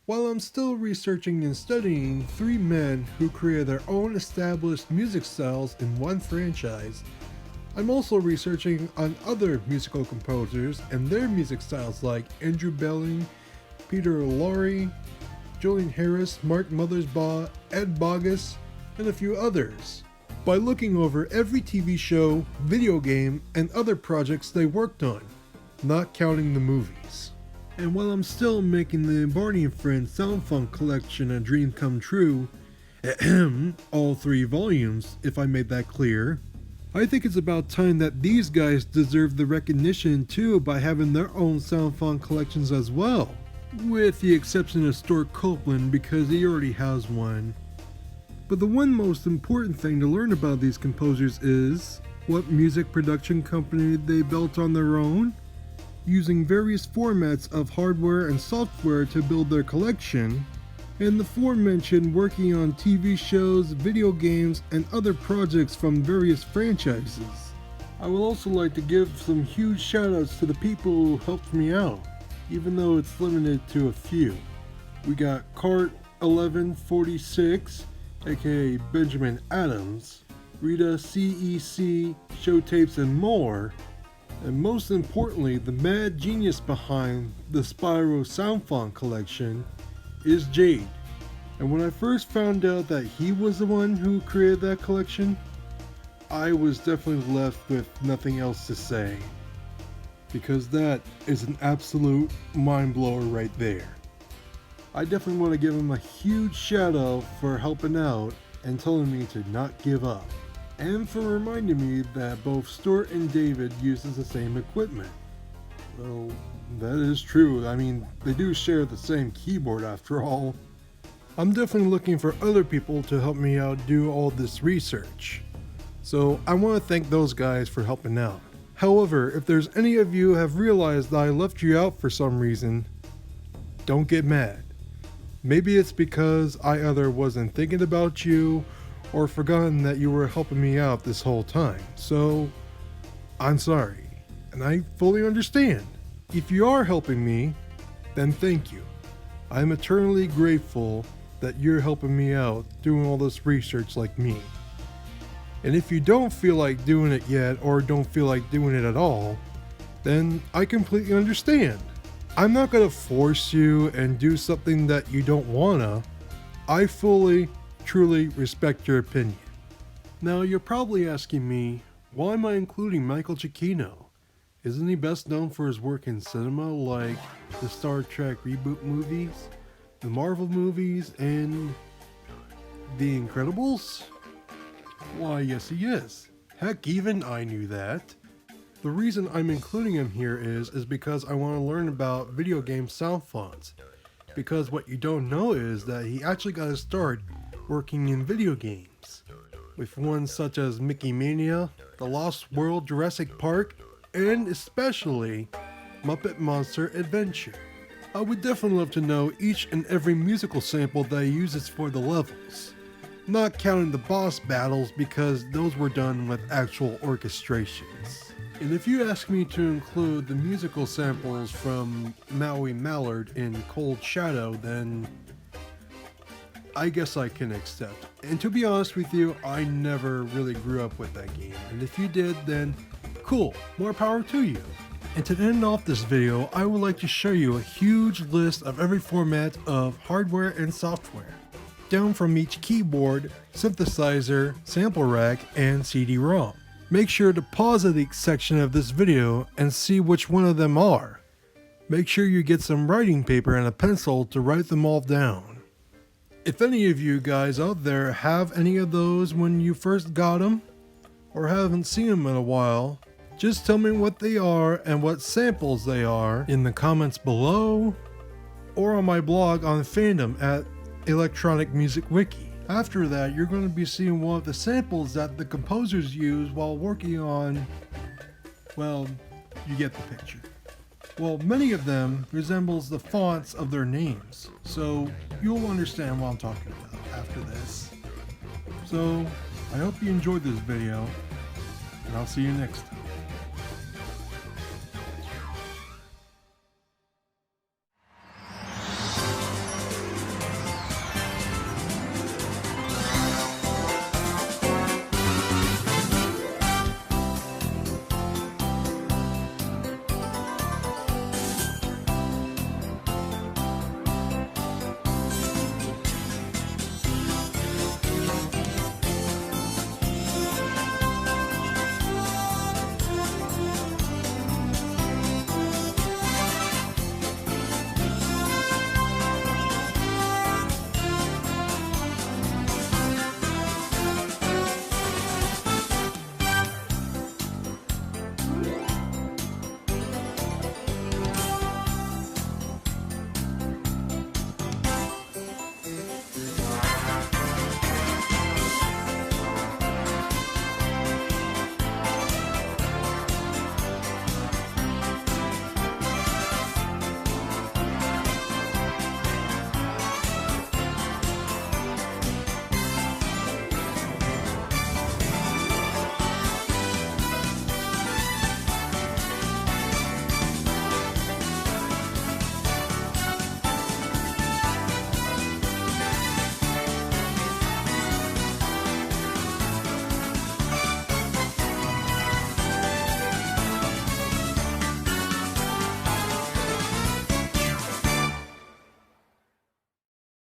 While I'm still researching and studying three men who created their own established music styles in one franchise, I'm also researching on other musical composers and their music styles like Andrew Belling, Peter Lorre, Julian Harris, Mark Mothersbaugh, Ed Bogus, and a few others, by looking over every TV show, video game, and other projects they worked on, not counting the movies. And while I'm still making the Barney and Friends Sound Funk collection a dream come true, all 3 volumes, if I made that clear, I think it's about time that these guys deserve the recognition too by having their own Sound Funk collections as well. With the exception of Stewart Copeland because he already has one. But the one most important thing to learn about these composers is what music production company they built on their own, using various formats of hardware and software to build their collection, and the aforementioned working on TV shows, video games, and other projects from various franchises. I would also like to give some huge shoutouts to the people who helped me out, even though it's limited to a few. We got Cart1146, aka Benjamin Adams, Rita CEC, Showtapes, and more, and most importantly, the mad genius behind the Spyro Sound Font collection is Jade. And when I first found out that he was the one who created that collection, I was definitely left with nothing else to say, because that is an absolute mind blower right there. I definitely want to give him a huge shout out for helping out and telling me to not give up, and for reminding me that both Stuart and David uses the same equipment. Well, that is true. I mean, they do share the same keyboard after all. I'm definitely looking for other people to help me out do all this research, so I want to thank those guys for helping out. However, if there's any of you who have realized that I left you out for some reason, don't get mad. Maybe it's because I either wasn't thinking about you or forgotten that you were helping me out this whole time. So, I'm sorry, and I fully understand. If you are helping me, then thank you. I'm eternally grateful that you're helping me out doing all this research like me. And if you don't feel like doing it yet or don't feel like doing it at all, then I completely understand. I'm not gonna force you and do something that you don't wanna. I fully, truly respect your opinion. Now you're probably asking me, why am I including Michael Giacchino? Isn't he best known for his work in cinema like the Star Trek reboot movies, the Marvel movies, and The Incredibles? Why, yes he is. Heck, even I knew that. The reason I'm including him here is because I want to learn about video game sound fonts. Because what you don't know is that he actually got his start working in video games, with ones such as Mickey Mania, The Lost World Jurassic Park, and especially Muppet Monster Adventure. I would definitely love to know each and every musical sample that he uses for the levels, not counting the boss battles because those were done with actual orchestrations. And if you ask me to include the musical samples from Maui Mallard in Cold Shadow, then I guess I can accept. And to be honest with you, I never really grew up with that game. And if you did, then cool, more power to you. And to end off this video, I would like to show you a huge list of every format of hardware and software, down from each keyboard, synthesizer, sample rack, and CD-ROM. Make sure to pause the section of this video and see which one of them are. Make sure you get some writing paper and a pencil to write them all down. If any of you guys out there have any of those when you first got them, or haven't seen them in a while, just tell me what they are and what samples they are in the comments below, or on my blog on fandom at Electronic Music Wiki. After that, you're going to be seeing one of the samples that the composers use while working on, well, you get the picture. Well, many of them resembles the fonts of their names, so you'll understand what I'm talking about after this. So, I hope you enjoyed this video, and I'll see you next time.